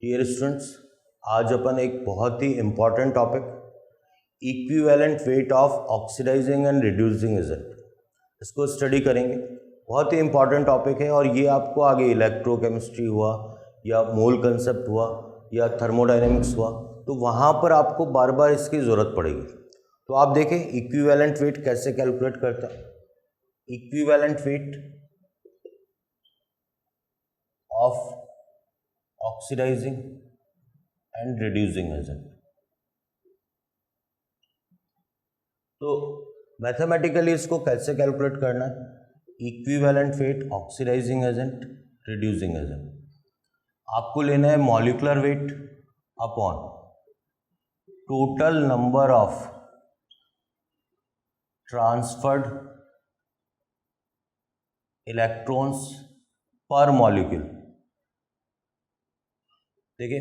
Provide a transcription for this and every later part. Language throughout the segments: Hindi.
डियर स्टूडेंट्स, आज अपन एक बहुत ही important topic equivalent weight of oxidising and reducing agent इसको स्टडी करेंगे। बहुत ही इम्पॉर्टेंट टॉपिक है और ये आपको आगे इलेक्ट्रोकेमिस्ट्री हुआ या मोल कंसेप्ट हुआ या थर्मोडायनेमिक्स हुआ तो वहाँ पर आपको बार बार इसकी ज़रूरत पड़ेगी। तो आप देखें इक्विवेलेंट वेट कैसे कैलकुलेट करता है। Equivalent weight of oxidising and reducing agent. तो मैथमेटिकली इसको कैसे कैलकुलेट करना है। Equivalent weight oxidising agent reducing agent आपको लेना है molecular weight upon total number of transferred electrons per molecule. देखिए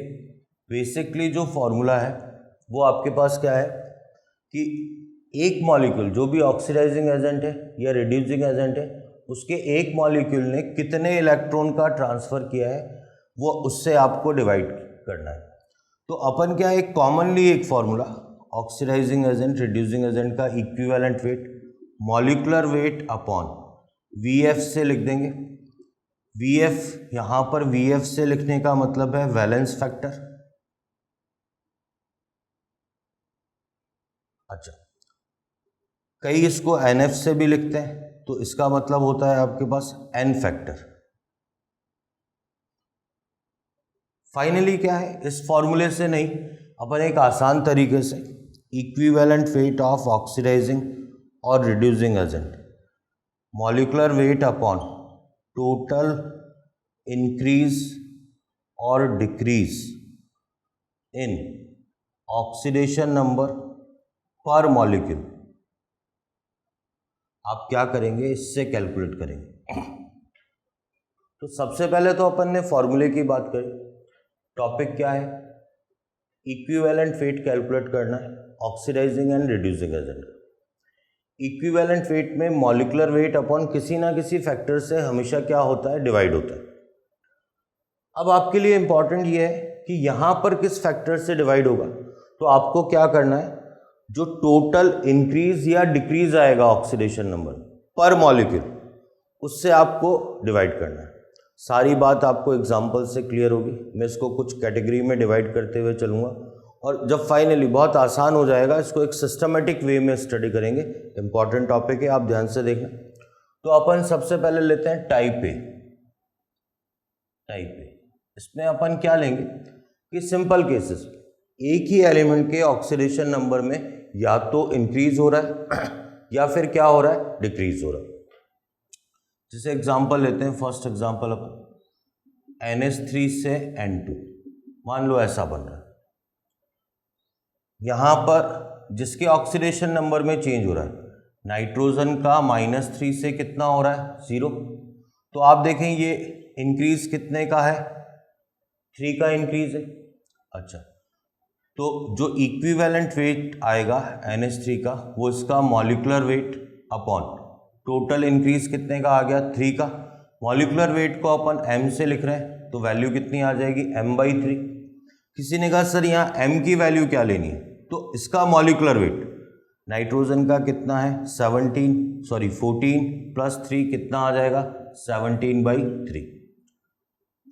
बेसिकली जो फॉर्मूला है वो आपके पास क्या है कि एक मॉलिक्यूल जो भी ऑक्सीडाइजिंग एजेंट है या रिड्यूसिंग एजेंट है उसके एक मॉलिक्यूल ने कितने इलेक्ट्रॉन का ट्रांसफ़र किया है वो उससे आपको डिवाइड करना है। तो अपन क्या एक कॉमनली एक formula oxidising agent reducing agent का equivalent weight molecular weight upon VF से लिख देंगे। वीएफ यहाँ पर वीएफ से लिखने का मतलब है वैलेंस फैक्टर। अच्छा, कई इसको एनएफ से भी लिखते हैं तो इसका मतलब होता है आपके पास एन फैक्टर। फाइनली क्या है, इस फॉर्मूले से नहीं अपन एक आसान तरीके से इक्विवेलेंट वेट ऑफ ऑक्सीडाइजिंग और reducing agent molecular weight upon total increase और डिक्रीज इन ऑक्सीडेशन नंबर पर मॉलिक्यूल आप क्या करेंगे, इससे कैलकुलेट करेंगे। तो सबसे पहले तो अपन ने फॉर्मूले की बात करी। टॉपिक क्या है, इक्विवेलेंट वेट कैलकुलेट करना है oxidising and reducing agent. Equivalent weight में मॉलिक्यूलर वेट अपॉन किसी ना किसी फैक्टर से हमेशा क्या होता है, डिवाइड होता है। अब आपके लिए इंपॉर्टेंट ये है कि यहाँ पर किस फैक्टर से डिवाइड होगा। तो आपको क्या करना है, जो टोटल इंक्रीज या डिक्रीज आएगा ऑक्सीडेशन नंबर पर मॉलिक्यूल उससे आपको डिवाइड करना है। सारी बात आपको एग्जांपल से क्लियर होगी। मैं इसको कुछ कैटेगरी में डिवाइड करते हुए चलूँगा और जब फाइनली बहुत आसान हो जाएगा इसको एक सिस्टमेटिक वे में स्टडी करेंगे। इंपॉर्टेंट टॉपिक है, आप ध्यान से देखना। तो अपन सबसे पहले लेते हैं टाइप ए। टाइप ए इसमें अपन क्या लेंगे कि सिंपल केसेस एक ही एलिमेंट के ऑक्सीडेशन नंबर में या तो इंक्रीज हो रहा है या फिर क्या हो रहा है, डिक्रीज हो रहा है। जैसे एग्जांपल लेते हैं, फर्स्ट एग्जांपल अपन NH3 से N2 मान लो ऐसा बन रहा है। यहाँ पर जिसके ऑक्सीडेशन नंबर में चेंज हो रहा है, नाइट्रोजन का -3 से कितना हो रहा है, 0। तो आप देखें ये इंक्रीज कितने का है, 3 का इंक्रीज है। अच्छा, तो जो इक्विवेलेंट वेट आएगा NH3 का वो इसका molecular weight upon total increase कितने का आ गया, 3 का। मॉलिक्यूलर वेट को अपन m से लिख रहे हैं तो वैल्यू कितनी आ जाएगी, m/3। किसी ने कहा सर यहाँ m की वैल्यू क्या लेनी है, तो इसका मॉलिक्यूलर वेट नाइट्रोजन का कितना है 14 प्लस 3 कितना आ जाएगा 17/3।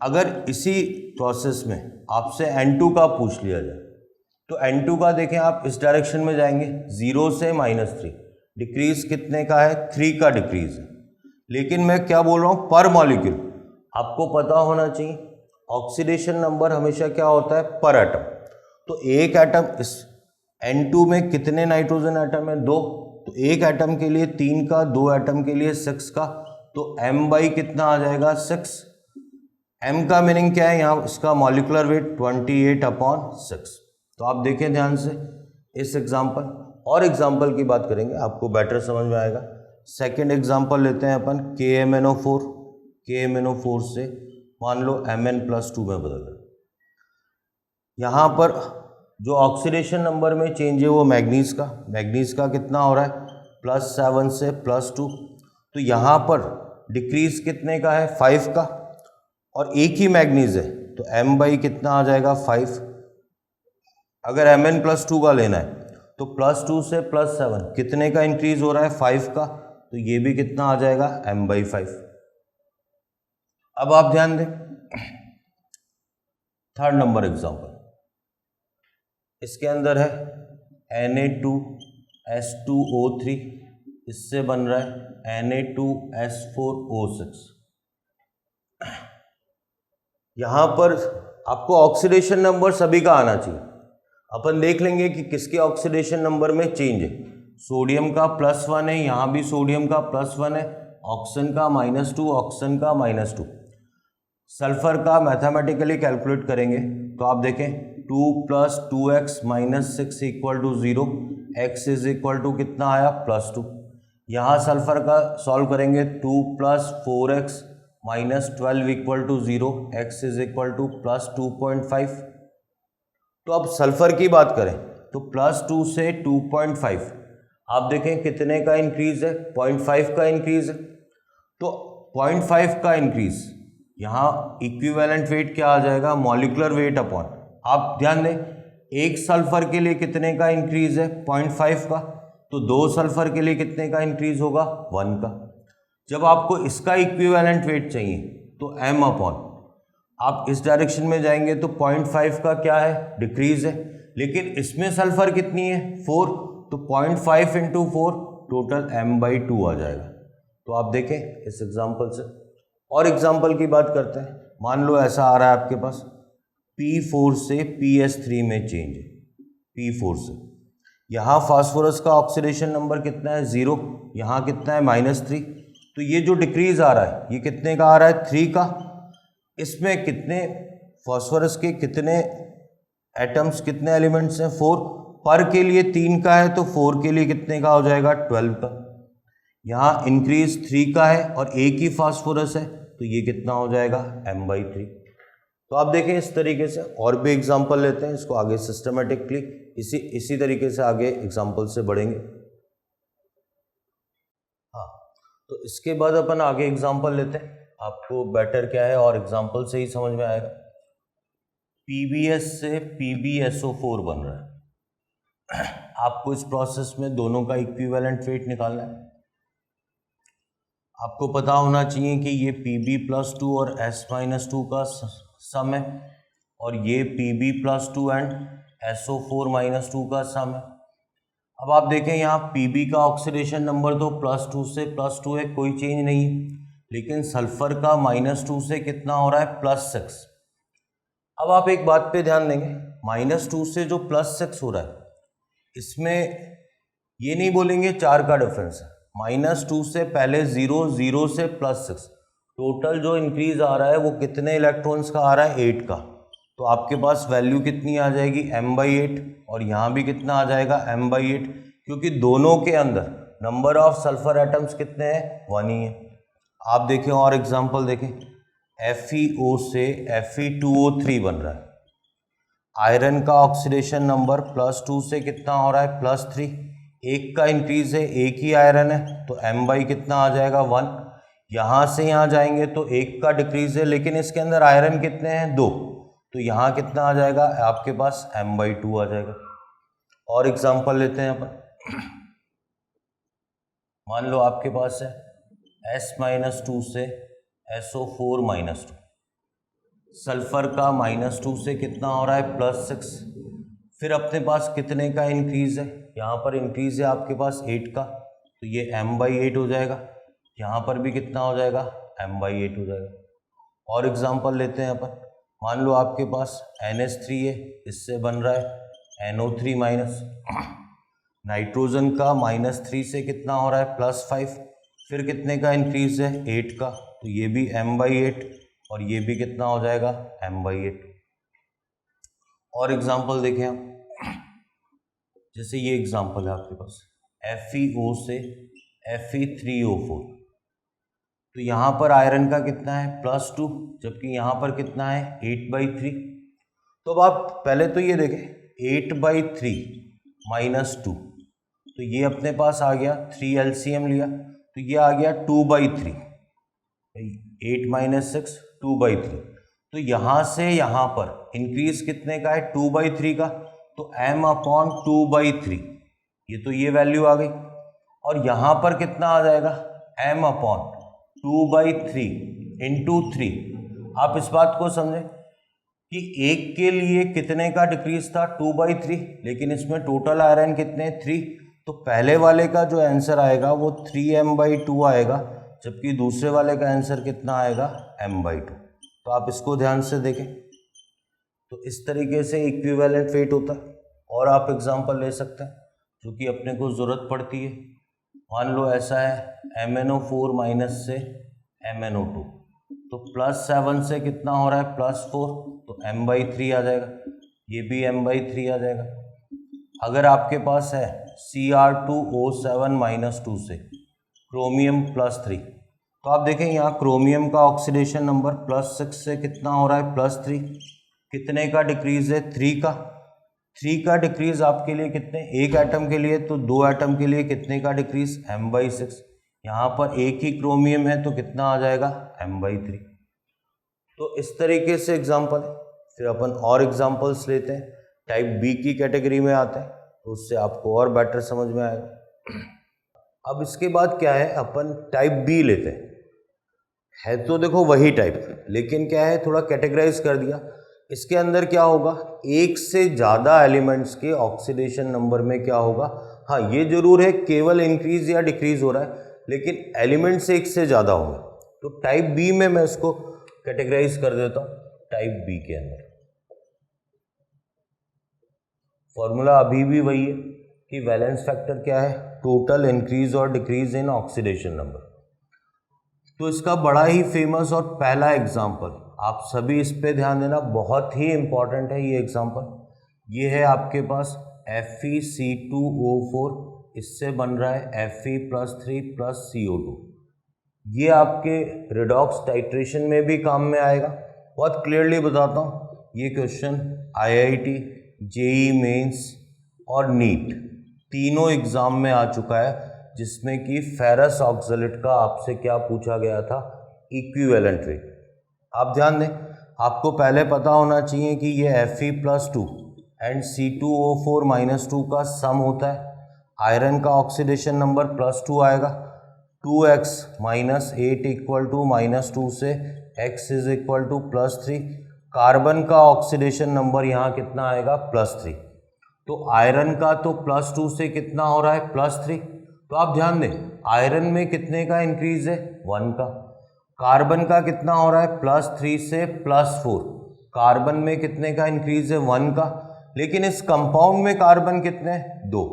अगर इसी प्रोसेस में आपसे N2 का पूछ लिया जाए तो N2 का देखें आप इस डायरेक्शन में जाएंगे, 0 से -3 डिक्रीज कितने का है, 3 का डिक्रीज है। लेकिन मैं क्या बोल रहा हूँ, पर मॉलिक्यूल आपको पता होना चाहिए ऑक्सीडेशन नंबर हमेशा क्या होता है, पर एटम। तो एक एटम इस N2 में कितने नाइट्रोजन एटम है, 2। तो एक एटम के लिए 3 का, 2 एटम के लिए 6 का, तो m/ कितना आ जाएगा 6। m का मीनिंग क्या है, यहाँ इसका मॉलिक्यूलर वेट 28/6। तो आप देखें ध्यान से इस एग्जाम्पल और एग्जाम्पल की बात करेंगे, आपको बेटर समझ में आएगा। सेकंड एग्जाम्पल लेते हैं अपन KMnO4। KMnO4 से मान लो Mn+2 में बदल रहा है। यहाँ पर जो ऑक्सीडेशन नंबर में चेंज है वो मैग्नीज का कितना हो रहा है, +7 से +2। तो यहाँ पर डिक्रीज कितने का है, 5 का। और एक ही मैग्नीज है तो m बाई कितना आ जाएगा 5। अगर mn+2 का लेना है तो +2 से +7 कितने का इंक्रीज हो रहा है 5 का, तो ये भी कितना आ जाएगा m/5। अब आप ध्यान दें, थर्ड नंबर एग्जांपल, इसके अंदर है Na2S2O3, इससे बन रहा है Na2S4O6। यहां पर आपको ऑक्सीडेशन नंबर सभी का आना चाहिए। अपन देख लेंगे कि किसके ऑक्सीडेशन नंबर में चेंज है। सोडियम का +1 है, यहां भी सोडियम का +1 है, ऑक्सीजन का -2, ऑक्सीजन का -2। सल्फर का मैथमेटिकली कैलकुलेट करेंगे तो आप देखें 2 + 2x - 6 = 0, x = कितना आया +2। यहाँ सल्फर का सॉल्व करेंगे 2 + 4x - 12 = 0, x = +2.5। तो अब सल्फर की बात करें तो +2 से 2.5 आप देखें कितने का इंक्रीज है, 0.5 का इंक्रीज है। तो 0.5 का इंक्रीज, यहाँ इक्विवेलेंट वेट क्या आ जाएगा, मॉलिक्यूलर वेट अपॉन, आप ध्यान दें एक सल्फर के लिए कितने का इंक्रीज है 0.5 का, तो 2 सल्फर के लिए कितने का इंक्रीज होगा 1 का। जब आपको इसका इक्विवेलेंट वेट चाहिए तो m अपॉन, आप इस डायरेक्शन में जाएंगे तो 0.5 का क्या है डिक्रीज है, लेकिन इसमें सल्फर कितनी है 4, तो 0.5 × 4 टोटल m/2 आ जाएगा। तो आप देखें इस एग्जांपल से। और एग्जांपल की बात करते हैं, मान लो ऐसा आ रहा है आपके पास P4 से PS3 में चेंज है, P4 से। यहाँ फास्फोरस का ऑक्सीडेशन नंबर कितना है 0, यहाँ कितना है -3, तो ये जो डिक्रीज आ रहा है ये कितने का आ रहा है 3 का। इसमें कितने फास्फोरस के कितने एटम्स, कितने एलिमेंट्स हैं 4, पर के लिए 3 का है तो 4 के लिए कितने का हो जाएगा 12 का। यहाँ इंक्रीज 3 का है और एक ही फास्फोरस है तो ये कितना हो जाएगा m/3। तो आप देखें इस तरीके से और भी एग्जांपल लेते हैं, इसको आगे सिस्टमेटिकली इसी तरीके से आगे एग्जांपल से बढ़ेंगे। हाँ, तो इसके बाद अपन आगे एग्जांपल लेते हैं, आपको बेटर क्या है और एग्जांपल से ही समझ में आएगा। PbS से PbSO4 बन रहा है। आपको इस प्रोसेस में दोनों का इक्विवेलेंट वेट निकालना है। आपको पता होना चाहिए कि ये Pb+2 और S-2 का सम है और ये Pb+2 एंड SO4-2 का सम है। अब आप देखें यहाँ Pb का ऑक्सीडेशन नंबर तो +2 से +2 है, कोई चेंज नहीं है, लेकिन सल्फर का -2 से कितना हो रहा है +6। अब आप एक बात पे ध्यान देंगे, -2 से जो +6 हो रहा है इसमें ये नहीं बोलेंगे 4 का डिफरेंस है, -2 से पहले 0, 0 से +6, टोटल जो इंक्रीज आ रहा है वो कितने इलेक्ट्रॉन्स का आ रहा है 8 का। तो आपके पास वैल्यू कितनी आ जाएगी m/8, और यहाँ भी कितना आ जाएगा m/8, क्योंकि दोनों के अंदर नंबर ऑफ सल्फर एटम्स कितने हैं 1 ही है। आप देखें और एग्जांपल देखें, FeO से Fe2O3 बन रहा है। आयरन का ऑक्सीडेशन नंबर +2 से कितना हो रहा है +3, एक का इंक्रीज है, एक ही आयरन है तो m/ कितना आ जाएगा 1। यहाँ से यहाँ जाएंगे तो एक का डिक्रीज है, लेकिन इसके अंदर आयरन कितने हैं 2, तो यहाँ कितना आ जाएगा आपके पास m/2 आ जाएगा। और एग्जांपल लेते हैं अपन, मान लो आपके पास है S-2 से SO4-2, सल्फर का -2 से कितना हो रहा है +6, फिर अपने पास कितने का इंक्रीज है, यहाँ पर इंक्रीज है आपके पास 8 का, तो ये m/8 हो जाएगा। यहाँ पर भी कितना हो जाएगा m/8 हो जाएगा। और एग्जांपल लेते हैं अपन, मान लो आपके पास NH3 है, इससे बन रहा है NO3-, नाइट्रोजन का -3 से कितना हो रहा है +5, फिर कितने का इंक्रीज है 8 का, तो ये भी m/8 और ये भी कितना हो जाएगा m/8। और एग्जांपल देखें हम, जैसे ये एग्जांपल है आपके पास FeO से Fe3O4, तो यहाँ पर आयरन का कितना है +2, जबकि यहाँ पर कितना है 8/3। तो अब आप पहले तो ये देखें 8/3 - 2, तो ये अपने पास आ गया, 3 LCM लिया तो ये आ गया 2/3, 8 - 6 2/3, तो यहाँ से यहाँ पर इंक्रीज कितने का है, 2/3 का, तो m/2/3, ये तो ये वैल्यू आ गई। और यहाँ पर कितना आ जाएगा, m/2/3 इंटू 3। आप इस बात को समझें कि एक के लिए कितने का डिक्रीज था, 2/3, लेकिन इसमें टोटल आयरन कितने, 3, तो पहले वाले का जो आंसर आएगा वो 3m/2 आएगा, जबकि दूसरे वाले का आंसर कितना आएगा, m/2। तो आप इसको ध्यान से देखें। तो इस तरीके से इक्विवेलेंट वेट होता है। और आप एग्जांपल ले सकते हैं जो कि अपने को ज़रूरत पड़ती है। मान लो ऐसा है MnO4 माइनस से MnO2, तो +7 से कितना हो रहा है, +4, तो m/3 आ जाएगा, ये भी m/3 आ जाएगा। अगर आपके पास है Cr2O7-2 से क्रोमियम +3, तो आप देखें यहाँ क्रोमियम का ऑक्सीडेशन नंबर +6 से कितना हो रहा है, +3, कितने का डिक्रीज है, 3 का। 3 का डिक्रीज आपके लिए कितने, एक एटम के लिए, तो 2 एटम के लिए कितने का डिक्रीज, m/6। यहाँ पर एक ही क्रोमियम है तो कितना आ जाएगा, m/3। तो इस तरीके से एग्जाम्पल है। फिर अपन और एग्जाम्पल्स लेते हैं, टाइप बी की कैटेगरी में आते हैं, तो उससे आपको और बेटर समझ में आएगा। अब इसके बाद क्या है, अपन टाइप बी लेते हैं। है तो देखो वही टाइप, लेकिन क्या है, थोड़ा कैटेगराइज कर दिया। इसके अंदर क्या होगा, एक से ज़्यादा एलिमेंट्स के ऑक्सीडेशन नंबर में क्या होगा, हाँ ये जरूर है केवल इंक्रीज या डिक्रीज हो रहा है, लेकिन एलिमेंट्स एक से ज़्यादा होंगे। तो टाइप बी में मैं इसको कैटेगराइज कर देता हूँ। टाइप बी के अंदर फॉर्मूला अभी भी वही है कि वैलेंस फैक्टर क्या है, टोटल इंक्रीज और डिक्रीज इन ऑक्सीडेशन नंबर। तो इसका बड़ा ही फेमस और पहला एग्जाम्पल, आप सभी इस पे ध्यान देना, बहुत ही इंपॉर्टेंट है ये एग्जाम्पल। ये है आपके पास FeC2O4, इससे बन रहा है Fe+3+CO2। ये आपके रिडॉक्स टाइट्रेशन में भी काम में आएगा। बहुत क्लियरली बताता हूँ, ये क्वेश्चन IIT, JEE मेंस और नीट तीनों एग्जाम में आ चुका है, जिसमें कि फेरस ऑक्सलेट का आपसे क्या पूछा गया था, इक्विवेलेंट वेट। आप ध्यान दें, आपको पहले पता होना चाहिए कि ये Fe+2 एंड C2O4-2 का सम होता है। आयरन का ऑक्सीडेशन नंबर +2 आएगा, 2x - 8 = -2 से x +3। कार्बन का ऑक्सीडेशन नंबर यहाँ कितना आएगा, +3। तो आयरन का तो +2 से कितना हो रहा है, +3। तो आप ध्यान दें, आयरन में कितने का इंक्रीज है, 1 का। कार्बन का कितना हो रहा है, +3 से +4। कार्बन में कितने का इंक्रीज है, 1 का। लेकिन इस कंपाउंड में कार्बन कितने हैं, 2।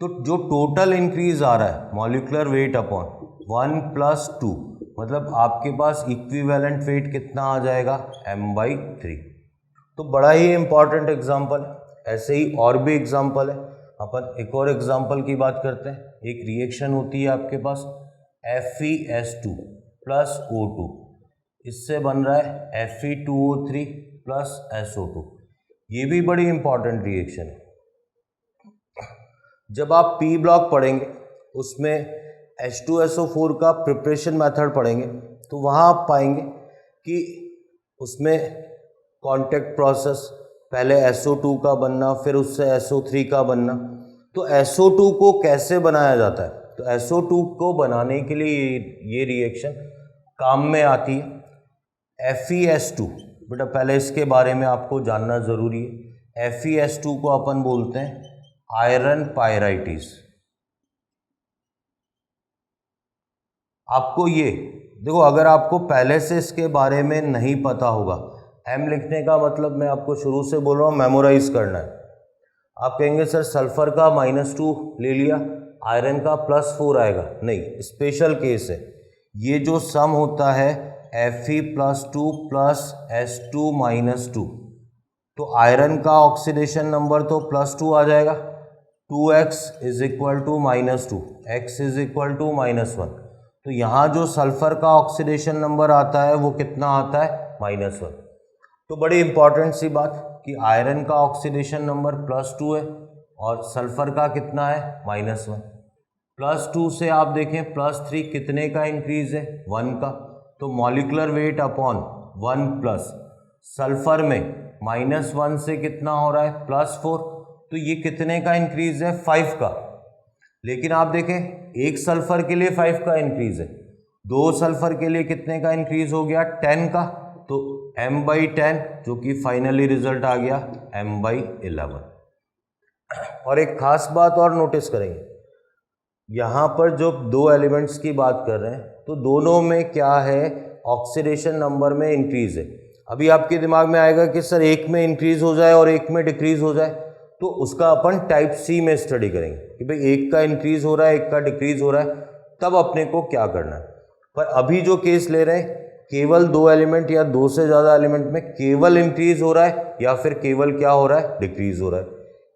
तो जो टोटल इंक्रीज आ रहा है मॉलिक्यूलर वेट अपॉन 1 + 2, मतलब आपके पास इक्विवेलेंट वेट कितना आ जाएगा, m/3। तो बड़ा ही इंपॉर्टेंट एग्जाम्पल है। ऐसे ही और भी एग्जाम्पल है। अपन एक और एग्जाम्पल की बात करते हैं। एक रिएक्शन होती है आपके पास FeS2 + O2, इससे बन रहा है Fe2O3 + SO2। ये भी बड़ी इंपॉर्टेंट रिएक्शन है। जब आप पी ब्लॉक पढ़ेंगे उसमें H2SO4 का प्रिपरेशन मेथड पढ़ेंगे, तो वहाँ आप पाएंगे कि उसमें कांटेक्ट प्रोसेस, पहले SO2 का बनना, फिर उससे SO3 का बनना। तो SO2 को कैसे बनाया जाता है, तो SO2 को बनाने के लिए ये रिएक्शन काम में आती है। FeS2, बेटा पहले इसके बारे में आपको जानना ज़रूरी है। FeS2 को अपन बोलते हैं आयरन पायराइटिस। आपको ये देखो, अगर आपको पहले से इसके बारे में नहीं पता होगा, M लिखने का मतलब मैं आपको शुरू से बोल रहा हूँ मेमोराइज करना है। आप कहेंगे सर सल्फर का -2 ले लिया, आयरन का +4 आएगा, नहीं, स्पेशल केस है। ये जो सम होता है Fe+2 + S2 - 2, तो आयरन का ऑक्सीडेशन नंबर तो +2 आ जाएगा, 2x = -2, x = -1। तो यहाँ जो सल्फर का ऑक्सीडेशन नंबर आता है वो कितना आता है, -1। तो बड़ी इंपॉर्टेंट सी बात कि आयरन का ऑक्सीडेशन नंबर +2 है और सल्फर का कितना है, -1। +2 से आप देखें +3, कितने का इंक्रीज है, 1 का। तो मॉलिक्यूलर वेट अपॉन 1 + सल्फर में -1 से कितना हो रहा है +4, तो ये कितने का इंक्रीज है 5 का। लेकिन आप देखें एक सल्फर के लिए 5 का इंक्रीज है, 2 सल्फर के लिए कितने का इंक्रीज हो गया 10 का, तो m/10 जो कि फाइनली रिजल्ट आ गया m/11। और एक खास बात और नोटिस करेंगे, यहाँ पर जो दो एलिमेंट्स की बात कर रहे हैं तो दोनों में क्या है, ऑक्सीडेशन नंबर में इंक्रीज है। अभी आपके दिमाग में आएगा कि सर एक में इंक्रीज हो जाए और एक में डिक्रीज हो जाए, तो उसका अपन टाइप सी में स्टडी करेंगे कि भाई एक का इंक्रीज हो रहा है एक का डिक्रीज हो रहा है, तब अपने को क्या करना है। पर अभी जो केस ले रहे हैं केवल 2 एलिमेंट या 2 से ज़्यादा एलिमेंट में केवल इंक्रीज हो रहा है या फिर केवल क्या हो रहा है डिक्रीज हो रहा है।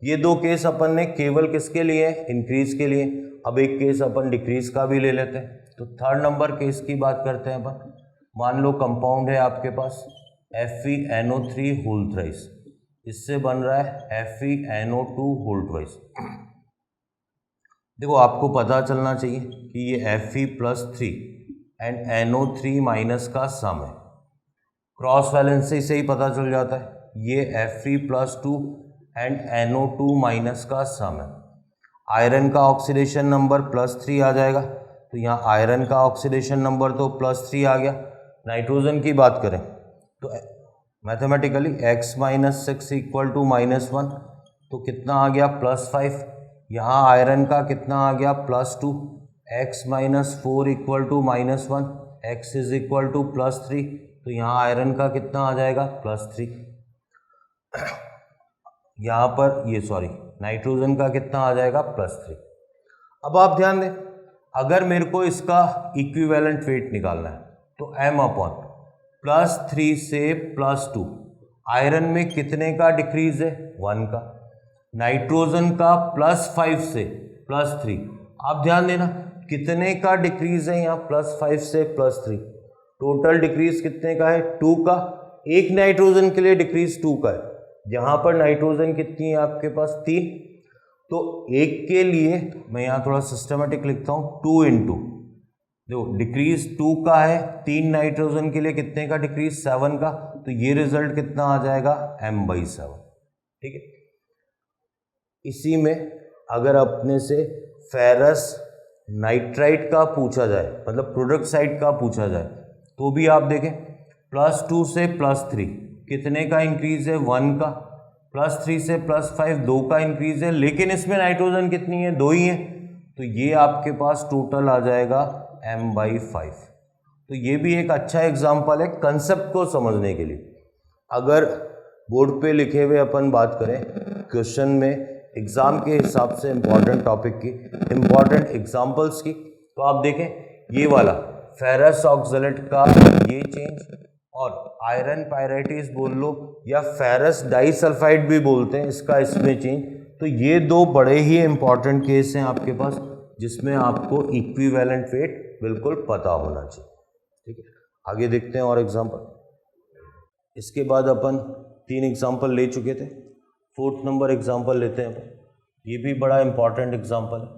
ये 2 केस अपन ने केवल किसके लिए है, इंक्रीज के लिए। अब एक केस अपन डिक्रीज का भी ले लेते हैं, तो 3rd नंबर केस की बात करते हैं अपन। मान लो कंपाउंड है आपके पास FeNO3 होल थ्राइस, इससे बन रहा है FeNO2 होल ट्वाइस। देखो आपको पता चलना चाहिए कि ये Fe+3 एंड NO3- का सम है, क्रॉस वैलेंसी से ही पता चल जाता है। ये Fe+2 एंड NO2- का सम है। आयरन का ऑक्सीडेशन नंबर +3 आ जाएगा, तो यहाँ आयरन का ऑक्सीडेशन नंबर तो +3 आ गया। नाइट्रोजन की बात करें तो मैथमेटिकली x - 6 = -1, तो कितना आ गया +5। यहाँ आयरन का कितना आ गया +2, x - 4 = -1, x = +3, तो यहाँ आयरन का कितना आ जाएगा +3। यहाँ पर ये नाइट्रोजन का कितना आ जाएगा +3। अब आप ध्यान दें, अगर मेरे को इसका इक्विवेलेंट वेट निकालना है तो m/+3 से +2, आयरन में कितने का डिक्रीज है 1 का, नाइट्रोजन का +5 से +3। आप ध्यान देना कितने का डिक्रीज है यहाँ +5 से +3, टोटल डिक्रीज कितने का है 2 का। एक नाइट्रोजन के लिए डिक्रीज 2 का है, यहाँ पर नाइट्रोजन कितनी है आपके पास 3, तो एक के लिए मैं यहाँ थोड़ा सिस्टमेटिक लिखता हूँ 2 × देखो डिक्रीज 2 का है, 3 नाइट्रोजन के लिए कितने का डिक्रीज 7 का, तो ये रिजल्ट कितना आ जाएगा m/7। ठीक है, इसी में अगर अपने से फेरस नाइट्राइट का पूछा जाए, मतलब प्रोडक्ट साइड का पूछा जाए, तो भी आप देखें +2 से +3 कितने का इंक्रीज है 1 का, +3 से +5 2 का इंक्रीज है, लेकिन इसमें नाइट्रोजन कितनी है 2 ही है, तो ये आपके पास टोटल आ जाएगा m/5। तो ये भी एक अच्छा एग्जाम्पल है कंसेप्ट को समझने के लिए। अगर बोर्ड पे लिखे हुए अपन बात करें क्वेश्चन में एग्जाम के हिसाब से इम्पॉर्टेंट टॉपिक की, इम्पॉर्टेंट एग्जाम्पल्स की, तो आप देखें ये वाला फेरस ऑक्सलेट का ये चेंज, और आयरन पायराइटिस बोल लो या फेरस डाइसल्फाइड भी बोलते हैं, इसका इसमें चेंज, तो ये 2 बड़े ही इंपॉर्टेंट केस हैं आपके पास जिसमें आपको इक्विवेलेंट वेट बिल्कुल पता होना चाहिए। ठीक है, आगे देखते हैं और एग्जाम्पल। इसके बाद अपन 3 एग्जाम्पल ले चुके थे, 4th नंबर एग्जाम्पल लेते हैं अपन। ये भी बड़ा इंपॉर्टेंट एग्जाम्पल है,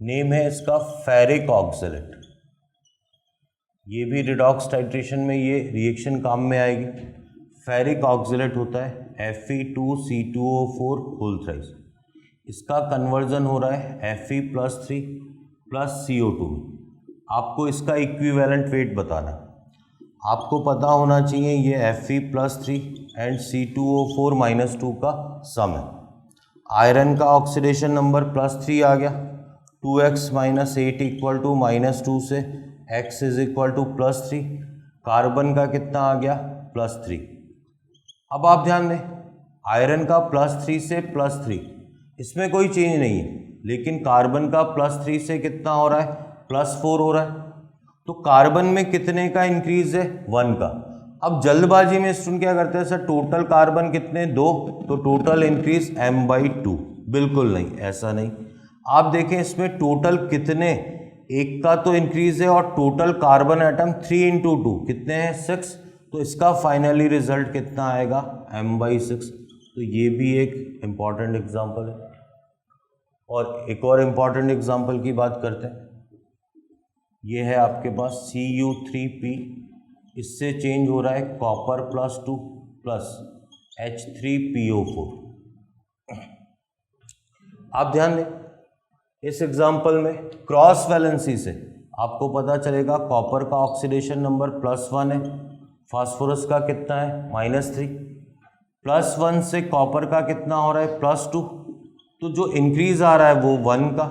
नेम है इसका फेरिक ऑक्सलेट। ये भी रिडॉक्स टाइट्रेशन में ये रिएक्शन काम में आएगी। फेरिक ऑक्सलेट होता है Fe2C2O4 होल थ्राइस, इसका कन्वर्जन हो रहा है Fe+3 + CO2 में। आपको इसका इक्विवेलेंट वेट बताना है, आपको पता होना चाहिए ये Fe+3 एंड C2O4 - 2 का सम है। आयरन का ऑक्सीडेशन नंबर +3 आ गया, 2x - 8 = -2 से x = +3, कार्बन का कितना आ गया +3। अब आप ध्यान दें आयरन का +3 से +3, इसमें कोई चेंज नहीं है, लेकिन कार्बन का +3 से कितना हो रहा है +4 हो रहा है, तो कार्बन में कितने का इंक्रीज है 1 का। अब जल्दबाजी में स्टूडेंट क्या करते हैं, सर टोटल कार्बन कितने 2, तो टोटल इंक्रीज m/2, बिल्कुल नहीं, ऐसा नहीं। आप देखें इसमें टोटल कितने, एक का तो इंक्रीज है और टोटल कार्बन एटम 3 × 2 कितने हैं 6, तो इसका फाइनली रिजल्ट कितना आएगा m/6। तो ये भी एक इम्पॉर्टेंट एग्जाम्पल है। और एक और इम्पॉर्टेंट एग्जाम्पल की बात करते हैं, ये है आपके पास Cu3P, इससे चेंज हो रहा है कॉपर +2, प्लस H3PO4। आप ध्यान दें, इस एग्जाम्पल में क्रॉस वैलेंसी से आपको पता चलेगा कॉपर का ऑक्सीडेशन नंबर +1 है, फास्फोरस का कितना है -3, +1 से कॉपर का कितना हो रहा है +2, तो जो इंक्रीज आ रहा है वो 1 का,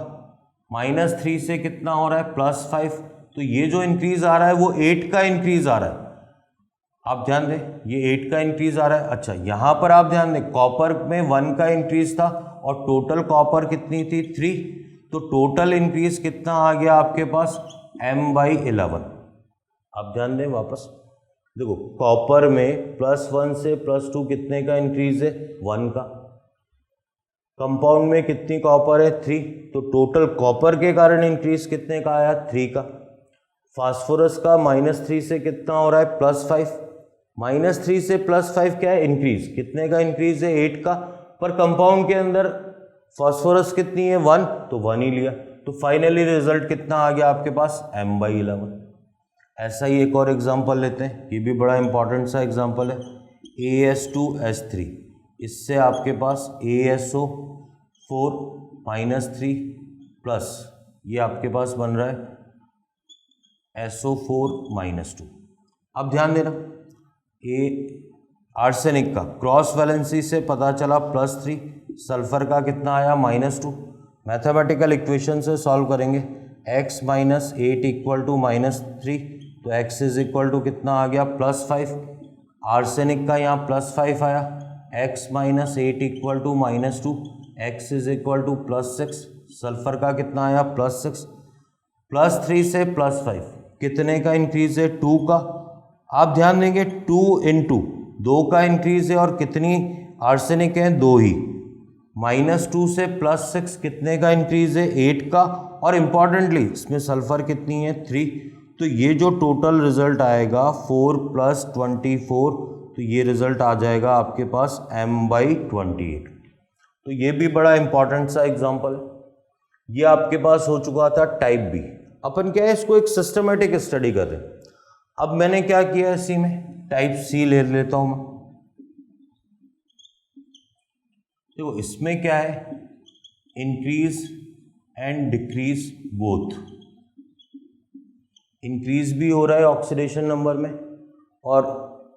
-3 से कितना हो रहा है +5, तो ये जो इंक्रीज आ रहा है वो 8 का इंक्रीज आ रहा है। आप ध्यान दें, ये 8 का इंक्रीज आ रहा है। अच्छा, यहाँ पर आप ध्यान दें, कॉपर में 1 का इंक्रीज था और टोटल कॉपर कितनी थी 3, तो टोटल इंक्रीज कितना आ गया आपके पास m/11। आप ध्यान दें, वापस देखो, कॉपर में +1 से +2 कितने का इंक्रीज है 1 का, कंपाउंड में कितनी कॉपर है 3, तो टोटल कॉपर के कारण इंक्रीज कितने का आया 3 का। फास्फोरस का -3 से कितना हो रहा है +5, -3 से +5 क्या है इंक्रीज, कितने का इंक्रीज है 8 का, पर कंपाउंड के अंदर फास्फोरस कितनी है 1, तो 1 ही लिया, तो फाइनली रिजल्ट कितना आ गया आपके पास m/11। ऐसा ही एक और एग्जांपल लेते हैं, ये भी बड़ा इंपॉर्टेंट सा एग्जांपल है, AS2S3, इससे आपके पास ASO4 -3 प्लस ये आपके पास बन रहा है SO4 -2। अब ध्यान देना, आर्सेनिक का क्रॉस वैलेंसी से पता चला +3, सल्फर का कितना आया -2, मैथमेटिकल इक्वेशन से सॉल्व करेंगे, x - 8 = -3, तो x = कितना आ गया +5, आर्सेनिक का यहाँ +5 आया, x - 8 = -2, x = +6, सल्फर का कितना आया +6, +3 से +5 कितने का इंक्रीज है 2 का। आप ध्यान देंगे 2 × 2 का इंक्रीज है और कितनी आर्सेनिक है 2 ही, -2 से +6 कितने का इंक्रीज है 8 का, और इम्पॉर्टेंटली इसमें सल्फर कितनी है 3, तो ये जो टोटल रिजल्ट आएगा 4 + 24, तो ये रिजल्ट आ जाएगा आपके पास m/28। तो ये भी बड़ा इंपॉर्टेंट सा एग्जांपल है। ये आपके पास हो चुका था टाइप बी। अपन क्या है, इसको एक सिस्टमेटिक स्टडी कर रहे हैं। अब मैंने क्या किया इसी में, टाइप सी ले लेता हूं मैं। देखो इसमें क्या है, increase and decrease both, increase भी हो रहा है ऑक्सीडेशन नंबर में और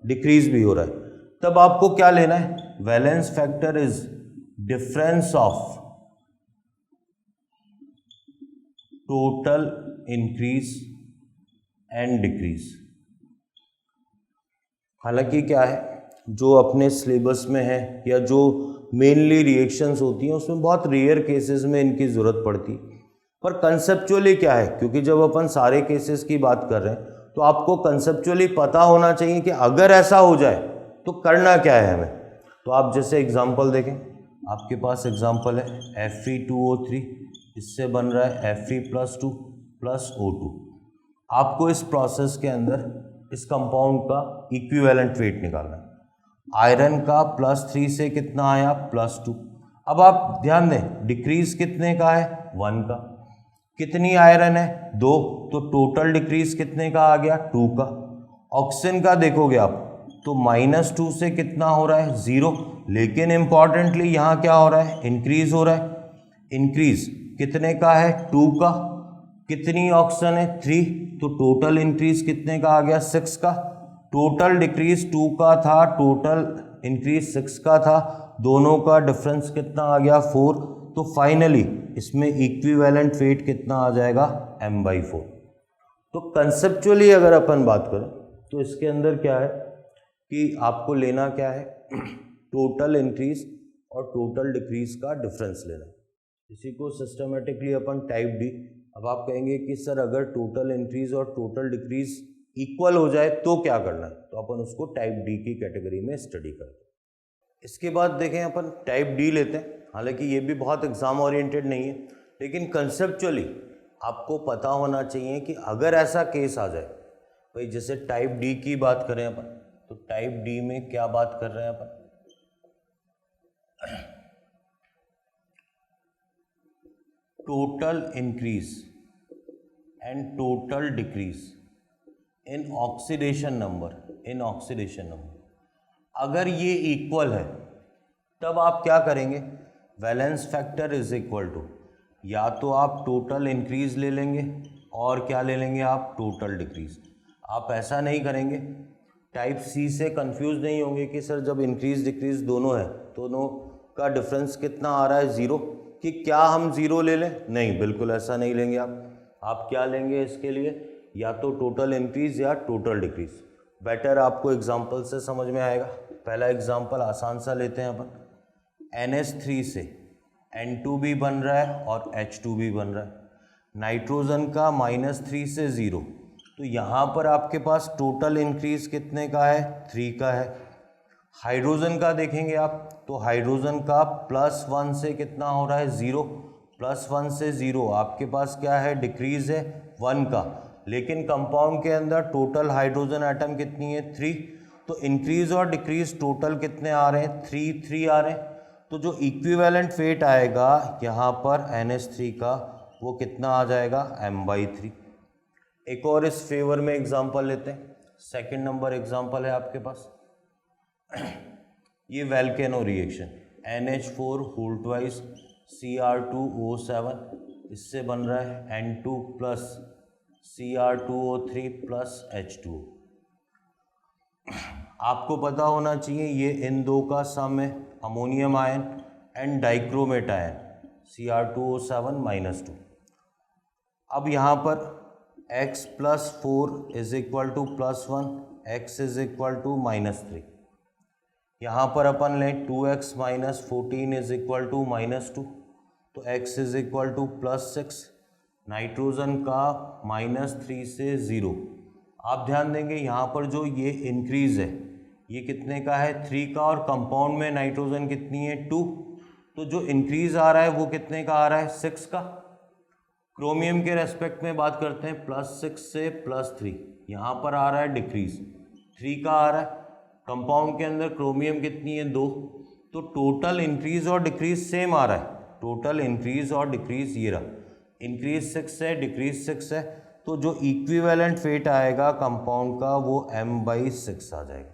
डिक्रीज भी हो रहा है। तब आपको क्या लेना है, valence factor is difference of total increase and decrease. हालांकि क्या है, जो अपने सिलेबस में है या जो मेनली रिएक्शंस होती हैं उसमें बहुत रेयर केसेस में इनकी ज़रूरत पड़ती, पर कंसेप्चुअली क्या है, क्योंकि जब अपन सारे केसेस की बात कर रहे हैं तो आपको कंसेप्चुअली पता होना चाहिए कि अगर ऐसा हो जाए तो करना क्या है हमें। तो आप जैसे एग्जांपल देखें, आपके पास एग्जांपल है Fe2O3, इससे बन रहा है Fe+2 + O2। आपको इस प्रोसेस के अंदर इस कंपाउंड का इक्विवेलेंट वेट निकालना है। आयरन का +3 से कितना आया +2। अब आप ध्यान दें, डिक्रीज कितने का है 1 का, कितनी आयरन है 2, तो टोटल डिक्रीज कितने का आ गया 2 का। ऑक्सीजन का देखोगे आप तो -2 से कितना हो रहा है 0, लेकिन इंपॉर्टेंटली यहाँ क्या हो रहा है, इंक्रीज हो रहा है। इंक्रीज कितने का है 2 का, कितनी ऑक्सीजन है 3, तो टोटल इंक्रीज कितने का आ गया 6 का। टोटल डिक्रीज 2 का था, टोटल इंक्रीज 6 का था, दोनों का डिफरेंस कितना आ गया 4, तो फाइनली इसमें इक्विवेलेंट वेट कितना आ जाएगा m/4। तो कंसेप्चुअली अगर अपन बात करें तो इसके अंदर क्या है कि आपको लेना क्या है, टोटल इंक्रीज और टोटल डिक्रीज का डिफरेंस लेना। इसी को सिस्टमेटिकली अपन टाइप डी। अब आप कहेंगे कि सर अगर टोटल इंक्रीज और टोटल डिक्रीज इक्वल हो जाए तो क्या करना है, तो अपन उसको टाइप डी की कैटेगरी में स्टडी करते हैं। इसके बाद देखें अपन टाइप डी लेते हैं। हालांकि ये भी बहुत एग्जाम ओरिएंटेड नहीं है, लेकिन कंसेप्चुअली आपको पता होना चाहिए कि अगर ऐसा केस आ जाए, भाई जैसे टाइप डी की बात करें अपन, तो टाइप डी में क्या बात कर रहे हैं अपन, total increase and total decrease in oxidation number, अगर ये इक्वल है तब आप क्या करेंगे, valence factor is equal to, या तो आप टोटल इंक्रीज ले लेंगे और क्या ले लेंगे आप, टोटल डिक्रीज। आप ऐसा नहीं करेंगे, टाइप सी से कंफ्यूज नहीं होंगे कि सर जब इंक्रीज डिक्रीज दोनों है, दोनों का डिफरेंस कितना आ रहा है, ज़ीरो, कि क्या हम ज़ीरो ले लें, नहीं, बिल्कुल ऐसा नहीं लेंगे आप क्या लेंगे इसके लिए, या तो टोटल इंक्रीज या टोटल डिक्रीज। बेटर आपको एग्जांपल से समझ में आएगा। पहला एग्जांपल आसान सा लेते हैं अपन, NH3 से N2 भी बन रहा है और H2 भी बन रहा है, नाइट्रोजन का -3 से 0, तो यहाँ पर आपके पास टोटल इंक्रीज कितने का है, 3 का है। हाइड्रोजन का देखेंगे आप, तो हाइड्रोजन का +1 से कितना हो रहा है, 0, +1 से 0 आपके पास क्या है, डिक्रीज है 1 का, लेकिन कंपाउंड के अंदर टोटल हाइड्रोजन एटम कितनी है, 3, तो इंक्रीज और डिक्रीज टोटल कितने आ रहे हैं, 3 आ रहे हैं। तो जो इक्विवेलेंट वेट आएगा यहाँ पर NH3 का, वो कितना आ जाएगा, m/3। एक और इस फेवर में एग्जांपल लेते हैं, सेकंड नंबर एग्जांपल है आपके पास, ये वैल्केनो reaction, NH4 whole twice Cr2O7, इससे बन रहा है N2 plus Cr2O3 plus H2। आपको पता होना चाहिए ये इन दो का सम है, ammonium ion and dichromate ion Cr2O7 -2। अब यहाँ पर x + 4 = +1, x = -3, यहाँ पर अपन लें 2x - 14 = -2, तो x = +6, नाइट्रोजन का -3 से 0। आप ध्यान देंगे यहाँ पर जो ये इंक्रीज है ये कितने का है, 3 का, और कंपाउंड में नाइट्रोजन कितनी है, 2, तो जो इंक्रीज आ रहा है वो कितने का आ रहा है, 6 का। क्रोमियम के रेस्पेक्ट में बात करते हैं, +6 से +3, यहाँ पर आ रहा है डिक्रीज, 3 का आ रहा है, कंपाउंड के अंदर क्रोमियम कितनी है, 2, तो टोटल इंक्रीज और डिक्रीज सेम आ रहा है, टोटल इंक्रीज और डिक्रीज ये रहा, इंक्रीज 6 है, डिक्रीज 6 है, तो जो इक्विवेलेंट वेट आएगा कंपाउंड का वो m/6 आ जाएगा।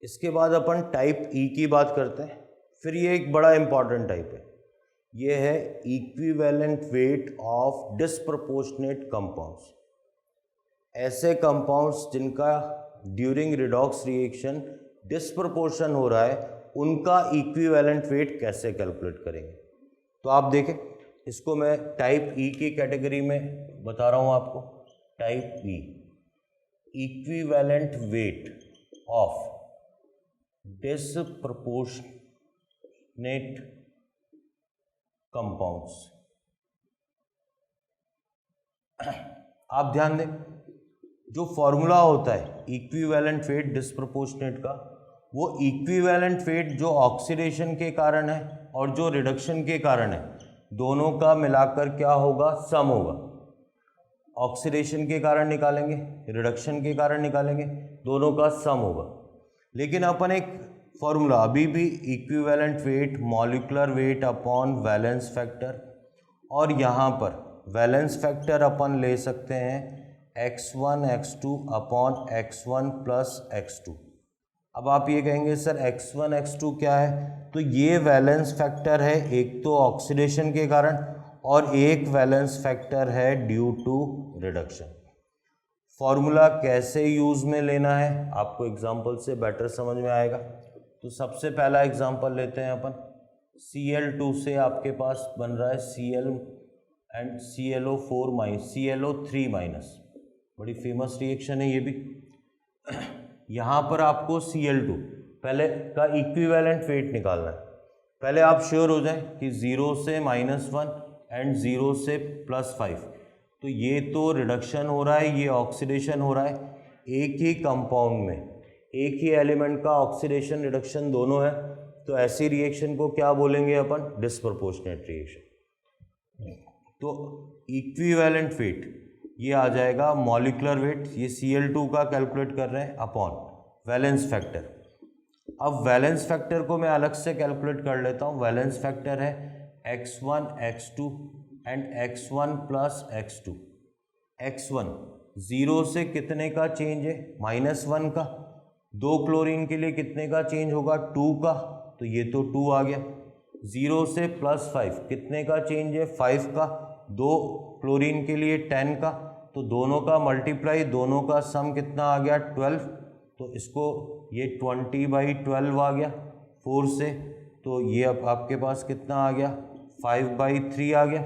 इसके बाद अपन टाइप ई की बात करते हैं, फिर ये एक बड़ा इंपॉर्टेंट टाइप है, ये है equivalent weight of disproportionate compounds. ऐसे कंपाउंड्स जिनका ड्यूरिंग रिडॉक्स रिएक्शन डिस्प्रपोर्शन हो रहा है, उनका इक्विवेलेंट वेट कैसे कैलकुलेट करेंगे। तो आप देखें, इसको मैं टाइप ई की कैटेगरी में बता रहा हूँ आपको, type E, equivalent weight of disproportionate compounds. आप ध्यान दें, जो फॉर्मूला होता है इक्विवेलेंट वेट डिस्प्रपोर्शनेट का, वो इक्विवेलेंट वेट जो ऑक्सीडेशन के कारण है और जो रिडक्शन के कारण है, दोनों का मिलाकर क्या होगा, सम होगा। ऑक्सीडेशन के कारण निकालेंगे, रिडक्शन के कारण निकालेंगे, दोनों का सम होगा। लेकिन अपन एक फॉर्मूला अभी भी, equivalent weight molecular weight upon valence factor, और यहाँ पर वैलेंस फैक्टर अपन ले सकते हैं x1 x2 upon x1 plus x2। अब आप ये कहेंगे सर x1 x2 क्या है, तो ये वैलेंस फैक्टर है, एक तो ऑक्सीडेशन के कारण और एक वैलेंस फैक्टर है ड्यू टू रिडक्शन। फॉर्मूला कैसे यूज में लेना है आपको एग्जांपल से बेटर समझ में आएगा। तो सबसे पहला एग्जांपल लेते हैं अपन, Cl2 से आपके पास बन रहा है Cl एंड ClO3-, बड़ी फेमस रिएक्शन है ये भी। यहाँ पर आपको Cl2 पहले का इक्विवेलेंट वेट निकालना है। पहले आप श्योर हो जाएं कि 0 से -1 एंड 0 से +5, तो ये तो रिडक्शन हो रहा है, ये ऑक्सीडेशन हो रहा है। एक ही कंपाउंड में एक ही एलिमेंट का ऑक्सीडेशन रिडक्शन दोनों है, तो ऐसी रिएक्शन को क्या बोलेंगे अपन, डिस्प्रपोर्शनेट रिएक्शन। तो इक्विवेलेंट वेट ये आ जाएगा मॉलिक्यूलर वेट, ये Cl2 का कैलकुलेट कर रहे हैं, अपॉन वैलेंस फैक्टर। अब वैलेंस फैक्टर को मैं अलग से कैलकुलेट कर लेता हूँ। वैलेंस फैक्टर है x1 x2 and x1 plus x2। x1 0 से कितने का चेंज है, -1 का, 2 क्लोरीन के लिए कितने का चेंज होगा, 2 का, तो ये तो 2 आ गया। 0 से +5 कितने का चेंज है, 5 का। 2 क्लोरीन के लिए 10 का, तो दोनों का मल्टीप्लाई, दोनों का सम कितना आ गया, 12। तो इसको ये 20/12 आ गया 4 से, तो ये अब आपके पास कितना आ गया, 5/3 आ गया।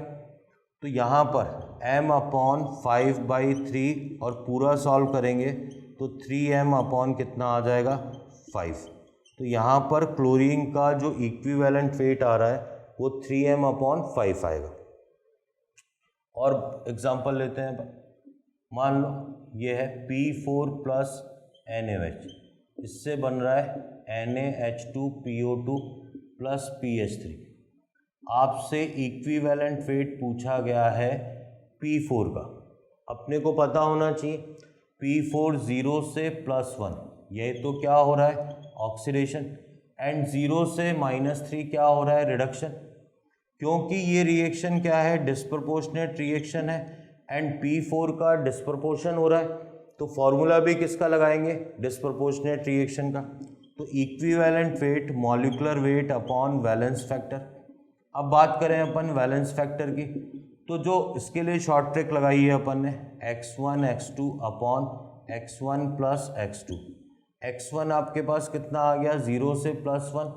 तो यहाँ पर m/5/3 और पूरा सॉल्व करेंगे तो 3m/ कितना आ जाएगा, 5। तो यहाँ पर क्लोरीन का जो इक्विवेलेंट वेट आ रहा है वो 3m/5 आएगा। और एग्जांपल लेते हैं, मान लो ये है P4 + NaOH, इससे बन रहा है NaH2PO2 + PH3। आपसे इक्विवेलेंट वेट पूछा गया है P4 का, अपने को पता होना चाहिए P4 0 से +1, ये तो क्या हो रहा है, ऑक्सीडेशन, एंड 0 से -3 क्या हो रहा है, रिडक्शन। क्योंकि ये रिएक्शन क्या है, डिस्प्रपोर्शनेट रिएक्शन है, एंड P4 का डिस्प्रपोर्शन हो रहा है, तो फॉर्मूला भी किसका लगाएंगे, डिस्प्रपोर्शनेट रिएक्शन का। तो equivalent weight molecular weight upon valence factor. अब बात करें अपन वैलेंस फैक्टर की, तो जो इसके लिए शॉर्ट ट्रिक लगाई है अपन ने, x1 x2 upon x1 + x2। x1 आपके पास कितना आ गया, 0 से +1,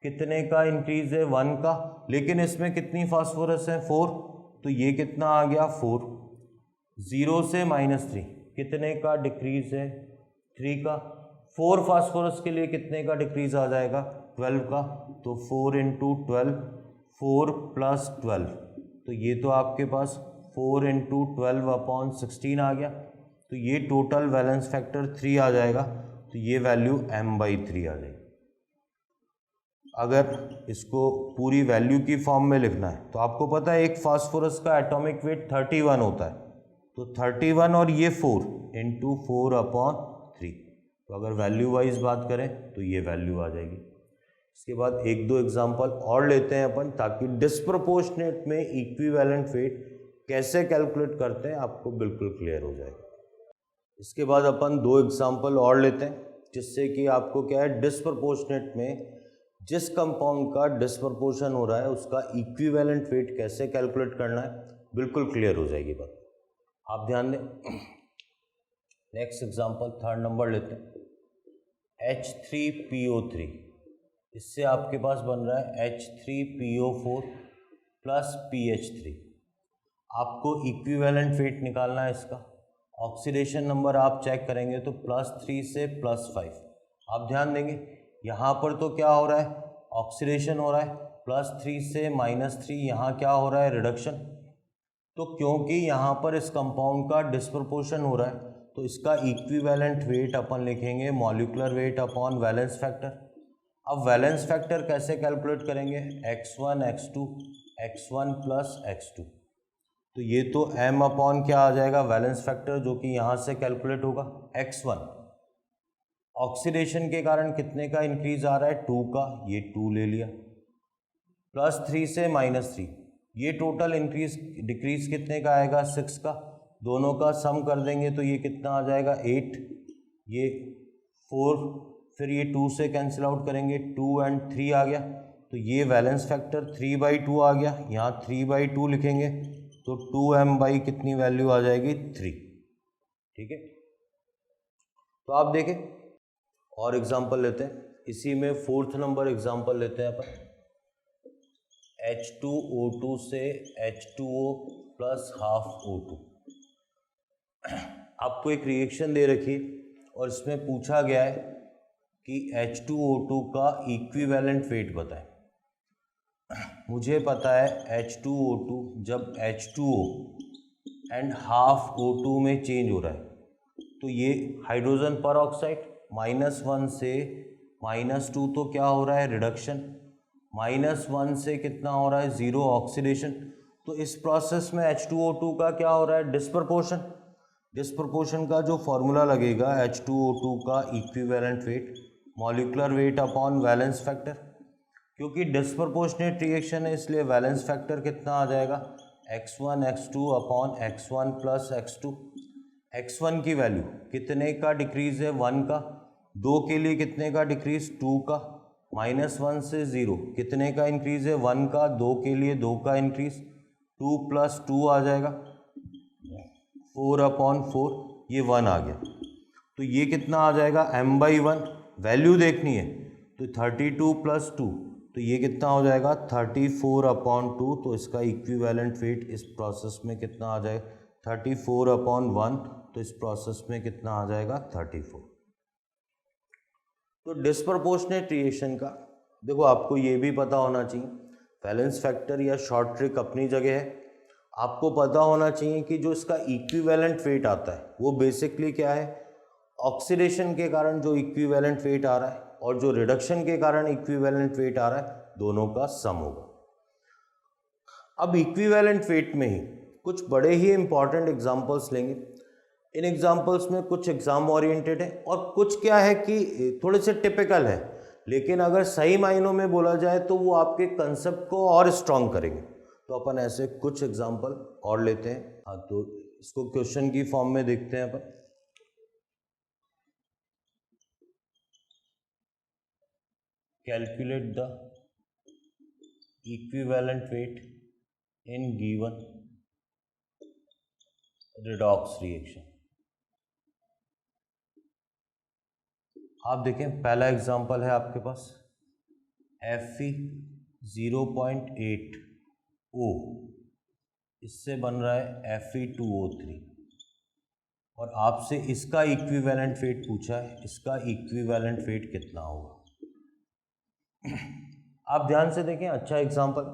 कितने का इंक्रीज है, 1 का, लेकिन इसमें कितनी फास्फोरस है, 4, तो ये कितना आ गया, 4। 0 से -3 कितने का डिक्रीज है, 3 का। 4 फास्फोरस के लिए कितने का डिक्रीज आ जाएगा, 12 का, तो 4 × 12, 4 + 12, तो ये तो आपके पास 4 × 12/16 आ गया। तो ये टोटल वैलेंस फैक्टर 3 आ जाएगा, तो ये वैल्यू m/3 आ जाएगी। अगर इसको पूरी वैल्यू की फॉर्म में लिखना है तो आपको पता है एक फास्फोरस का एटॉमिक वेट 31 होता है, तो 31 और ये 4 × 4/3। तो अगर वैल्यू वाइज बात करें तो ये वैल्यू आ जाएगी। इसके बाद 1-2 एग्जांपल और लेते हैं अपन, ताकि डिस्प्रपोर्शनेट में इक्विवेलेंट वेट कैसे कैलकुलेट करते हैं आपको बिल्कुल क्लियर हो जाएगा। इसके बाद अपन 2 एग्जांपल और लेते हैं, जिससे कि आपको क्या है, डिस्प्रपोर्शनेट में जिस कंपाउंड का डिस्प्रपोर्शन हो रहा है उसका इक्विवेलेंट वेट कैसे कैलकुलेट करना है बिल्कुल क्लियर हो जाएगी बात। आप ध्यान दें। नेक्स्ट एग्जांपल 3rd नंबर लेते हैं, H3PO3, इससे आपके पास बन रहा है H3PO4 + PH3। आपको इक्विवेलेंट वेट निकालना है इसका। ऑक्सीडेशन नंबर आप चेक करेंगे तो +3 से +5। आप ध्यान देंगे यहाँ पर तो क्या हो रहा है, ऑक्सीडेशन हो रहा है, +3 से -3 यहाँ क्या हो रहा है, रिडक्शन। तो क्योंकि यहाँ पर इस कंपाउंड का डिस्प्रपोर्शन हो रहा है तो इसका इक्विवेलेंट वेट अपन लिखेंगे molecular weight upon valence factor. अब वैलेंस फैक्टर कैसे कैलकुलेट करेंगे, x1 x2 x1 + x2, तो ये तो m/ क्या आ जाएगा, वैलेंस फैक्टर, जो कि यहाँ से कैलकुलेट होगा। x1 ऑक्सीडेशन के कारण कितने का इंक्रीज आ रहा है, 2 का, ये 2 ले लिया, +3 से -3, ये टोटल इंक्रीज डिक्रीज कितने का आएगा, 6 का। दोनों का सम कर देंगे तो ये कितना आ जाएगा, 8, ये 4, फिर ये 2 से कैंसिल आउट करेंगे, 2 और 3 आ गया, तो ये वैलेंस फैक्टर 3/2 आ गया। यहाँ 3/2 लिखेंगे तो 2m/ कितनी वैल्यू आ जाएगी, 3। ठीक है, तो आप देखें और एग्जांपल लेते हैं, इसी में 4th नंबर एग्जांपल लेते हैं अपन, H2O2 से H2O + ½ O2। आपको एक रिएक्शन दे रखी और इसमें पूछा गया है कि H2O2 का इक्विवेलेंट वेट बताएं। मुझे पता है H2O2 जब H2O एंड ½ O2 में चेंज हो रहा है तो ये हाइड्रोजन पर ऑक्साइड -1 से -2, तो क्या हो रहा है, रिडक्शन। -1 से कितना हो रहा है, 0, ऑक्सीडेशन। तो इस प्रोसेस में H2O2 का क्या हो रहा है, डिस्प्रपोर्शन। डिस्प्रपोर्शन का जो फॉर्मूला लगेगा H2O2 का equivalent weight molecular weight upon valence factor. क्योंकि डिस्प्रपोर्शनेट रिएक्शन है इसलिए वैलेंस फैक्टर कितना आ जाएगा, x1 x2 upon x1 + x2। x1 की वैल्यू कितने का डिक्रीज है, 1 का, 2 के लिए कितने का डिक्रीज, 2 का, -1 से 0 कितने का इंक्रीज है, 1 का, 2 के लिए 2 का इंक्रीज, 2 + 2 आ जाएगा 4/4, ये 1 आ गया। तो ये कितना आ जाएगा, m/1, वैल्यू देखनी है तो 32 + 2, तो ये कितना हो जाएगा 34/2। तो इसका इक्विवेलेंट वेट इस प्रोसेस में कितना आ जाएगा 34/1, तो इस प्रोसेस में कितना आ जाएगा 34। तो डिस्प्रपोर्शनेट रिएक्शन का देखो आपको ये भी पता होना चाहिए, वैलेंस फैक्टर या शॉर्ट ट्रिक अपनी जगह है। आपको पता होना चाहिए कि जो इसका इक्विवेलेंट वेट आता है वो बेसिकली क्या है, ऑक्सीडेशन के कारण जो इक्विवेलेंट वेट आ रहा है और जो रिडक्शन के कारण इक्विवेलेंट वेट आ रहा है, दोनों का सम होगा। अब इक्विवेलेंट वेट में ही कुछ बड़े ही इंपॉर्टेंट एग्जांपल्स लेंगे। इन एग्जांपल्स में कुछ एग्जाम ओरिएंटेड है और कुछ क्या है कि थोड़े से टिपिकल है, लेकिन अगर सही मायनों में बोला जाए तो वो आपके कंसेप्ट को और स्ट्रॉन्ग करेंगे। तो अपन ऐसे कुछ एग्जांपल और लेते हैं। हाँ, तो इसको क्वेश्चन की फॉर्म में देखते हैं अपन। Calculate the equivalent weight in given redox reaction. आप देखें पहला एग्जांपल है आपके पास Fe0.8O, इससे बन रहा है Fe2O3 और आपसे इसका इक्विवेलेंट वेट पूछा है, इसका इक्विवेलेंट वेट कितना होगा। आप ध्यान से देखें, अच्छा एग्जांपल।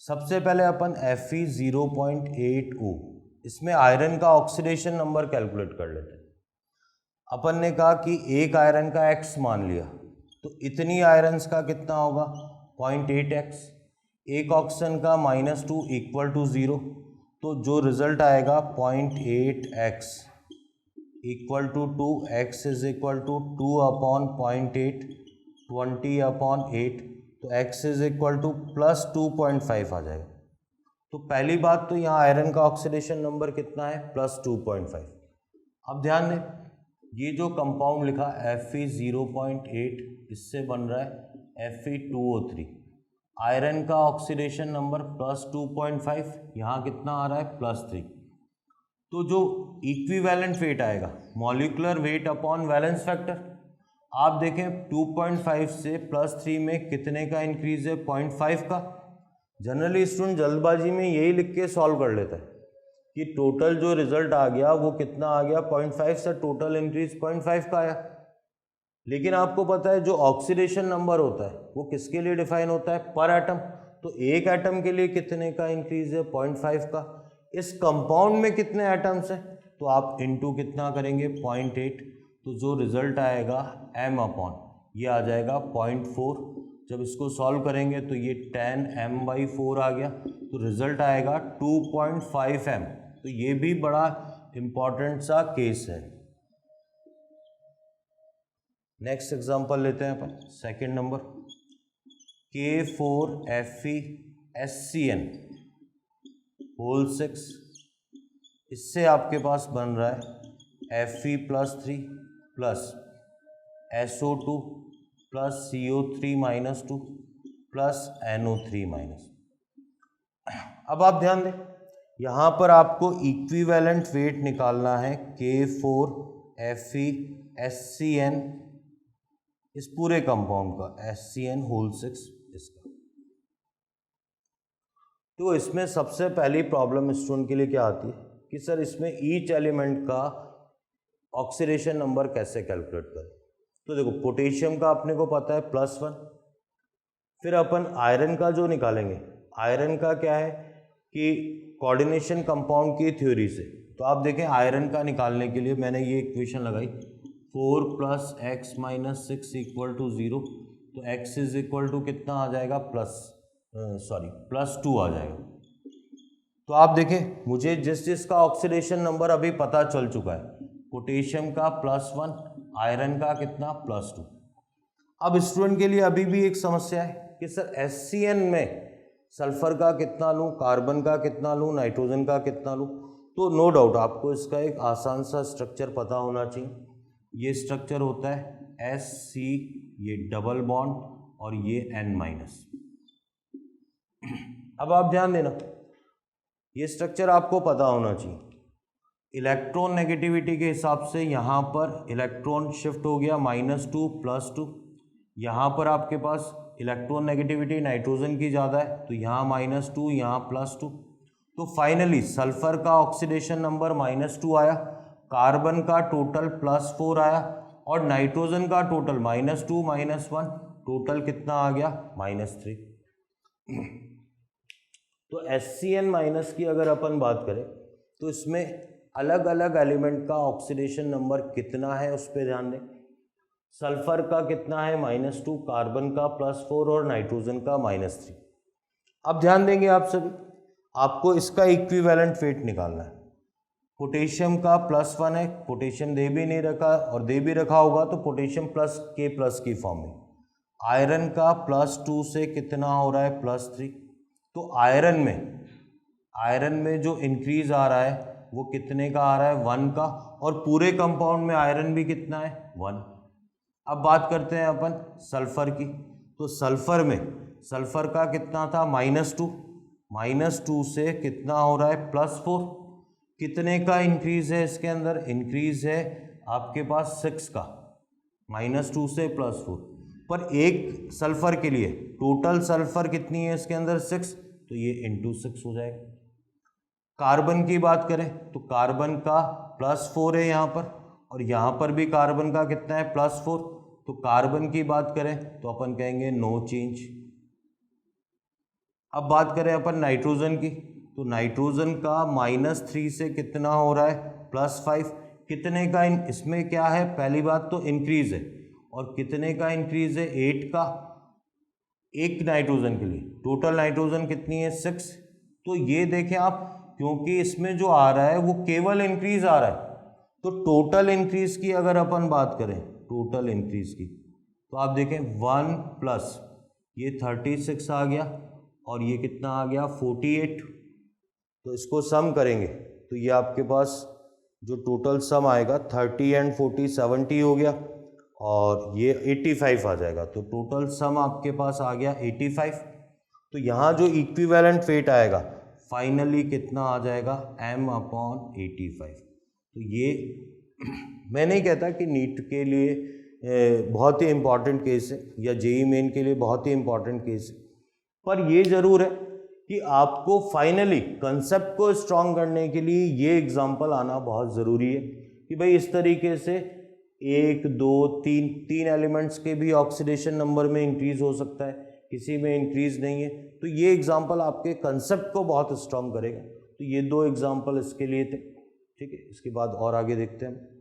सबसे पहले अपन Fe0.8O, इसमें आयरन का ऑक्सीडेशन नंबर कैलकुलेट कर लेते हैं। अपन ने कहा कि एक आयरन का x मान लिया, तो इतनी आयरन्स का कितना होगा 0.8x, एक ऑक्सीजन का -2 = 0, तो जो रिजल्ट आएगा 0.8x = 2x = 2/0.8, 20/8, तो x = +2.5 आ जाएगा। तो पहली बात तो यहाँ आयरन का ऑक्सीडेशन नंबर कितना है +2.5। अब ध्यान दें, ये जो कंपाउंड लिखा Fe0.8, इससे बन रहा है Fe2O3, आयरन का ऑक्सीडेशन नंबर +2.5, यहाँ कितना आ रहा है +3। तो जो इक्विवेलेंट वेट आएगा molecular weight upon valence factor, आप देखें 2.5 से +3 में कितने का इंक्रीज है 0.5 का। जनरली स्टूडेंट जल्दबाजी में यही लिख के सॉल्व कर लेता है कि टोटल जो रिजल्ट आ गया वो कितना आ गया 0.5 से टोटल इंक्रीज 0.5 का आया। लेकिन आपको पता है जो ऑक्सीडेशन नंबर होता है वो किसके लिए डिफाइन होता है, पर एटम। तो एक एटम के लिए कितने का इंक्रीज है 0.5 का। इस कंपाउंड में कितने एटम्स हैं, तो आप इनटू कितना करेंगे 0.8, तो जो रिजल्ट आएगा m/, ये आ जाएगा 0.4। जब इसको सॉल्व करेंगे तो ये 10m/4 आ गया, तो रिजल्ट आएगा 2.5m। तो ये भी बड़ा इंपॉर्टेंट सा केस है। नेक्स्ट एग्जांपल लेते हैं अपन, सेकंड नंबर K4FeSCN6, इससे आपके पास बन रहा है Fe+3 + SO2 + CO3-2 + NO3-। अब आप ध्यान दें, यहाँ पर आपको इक्विवेलेंट वेट निकालना है K4FeSCN, इस पूरे कंपाउंड का SCN6 इसका। तो इसमें सबसे पहली प्रॉब्लम स्टूडेंट के लिए क्या आती है कि सर इसमें ईच एलिमेंट का ऑक्सीडेशन नंबर कैसे कैलकुलेट करें। तो देखो पोटेशियम का अपने को पता है +1, फिर अपन आयरन का जो निकालेंगे, आयरन का क्या है कि कोऑर्डिनेशन कंपाउंड की थ्योरी से, तो आप देखें आयरन का निकालने के लिए मैंने ये इक्वेशन लगाई 4 + x - 6 = 0, तो x कितना आ जाएगा +2 आ जाएगा। तो आप देखें मुझे जिसका ऑक्सीडेशन नंबर अभी पता चल चुका है, पोटेशियम का +1, आयरन का कितना +2। अब स्टूडेंट के लिए अभी भी एक समस्या है कि सर SCN में सल्फर का कितना लूँ, कार्बन का कितना लूँ, नाइट्रोजन का कितना लूँ। तो नो डाउट आपको इसका एक आसान सा स्ट्रक्चर पता होना चाहिए। ये स्ट्रक्चर होता है SC, ये डबल बॉन्ड और ये N-। अब आप ध्यान देना, ये स्ट्रक्चर आपको पता होना चाहिए। इलेक्ट्रॉन नेगेटिविटी के हिसाब से यहाँ पर इलेक्ट्रॉन शिफ्ट हो गया -2 +2, यहाँ पर आपके पास इलेक्ट्रॉन नेगेटिविटी नाइट्रोजन की ज़्यादा है तो यहाँ -2, यहाँ +2, तो फाइनली सल्फर का ऑक्सीडेशन नंबर -2 आया, कार्बन का टोटल +4 आया और नाइट्रोजन का टोटल -2 -1, टोटल कितना आ गया -3। तो HCN- की अगर अपन बात करें तो इसमें अलग अलग एलिमेंट का ऑक्सीडेशन नंबर कितना है उस पर ध्यान दें। सल्फर का कितना है -2, कार्बन का +4 और नाइट्रोजन का -3। अब ध्यान देंगे आप सभी, आपको इसका इक्विवेलेंट वेट निकालना है। पोटेशियम का +1 है, पोटेशियम दे भी नहीं रखा और दे भी रखा होगा तो पोटेशियम K+ की फॉर्म में। आयरन का +2 से कितना हो रहा है +3, तो आयरन में जो इंक्रीज आ रहा है वो कितने का आ रहा है 1 का, और पूरे कंपाउंड में आयरन भी कितना है 1। अब बात करते हैं अपन सल्फर की, तो सल्फर का कितना था -2 से कितना हो रहा है +4, कितने का इंक्रीज है इसके अंदर, इंक्रीज है आपके पास 6 का, -2 से +4, पर एक सल्फर के लिए टोटल सल्फर कितनी है इसके अंदर 6, तो ये × 6 हो जाएगा। कार्बन की बात करें तो कार्बन का +4 है यहाँ पर, और यहाँ पर भी कार्बन का कितना है +4, तो कार्बन की बात करें तो अपन कहेंगे नो चेंज। अब बात करें अपन नाइट्रोजन की, तो नाइट्रोजन का -3 से कितना हो रहा है +5, कितने का इसमें क्या है, पहली बात तो इंक्रीज है, और कितने का इंक्रीज है 8 का, एक नाइट्रोजन के लिए, टोटल नाइट्रोजन कितनी है 6। तो ये देखें आप, क्योंकि इसमें जो आ रहा है वो केवल इंक्रीज आ रहा है, तो टोटल इंक्रीज की अगर अपन बात करें, टोटल इंक्रीज की, तो आप देखें 1 प्लस ये 36 आ गया और ये कितना आ गया 48, तो इसको सम करेंगे तो ये आपके पास जो टोटल सम आएगा 30 एंड 40 70 हो गया, और ये 85 आ जाएगा, तो टोटल सम आपके पास आ गया 85। तो यहाँ जो इक्विवेलेंट वेट आएगा फाइनली कितना आ जाएगा m/85। तो ये मैं नहीं कहता कि नीट के लिए बहुत ही इम्पॉर्टेंट केस है या जेईई मेन के लिए बहुत ही इम्पॉर्टेंट केस है, पर ये ज़रूर है कि आपको फाइनली कंसेप्ट को स्ट्रॉन्ग करने के लिए ये एग्जाम्पल आना बहुत ज़रूरी है कि भाई इस तरीके से 1 2 3 एलिमेंट्स के भी ऑक्सीडेशन नंबर में इंक्रीज हो सकता है, किसी में इंक्रीज नहीं है, तो ये एग्जाम्पल आपके कंसेप्ट को बहुत स्ट्रॉन्ग करेगा। तो ये 2 एग्जाम्पल इसके लिए थे, ठीक है। इसके बाद और आगे देखते हैं हम।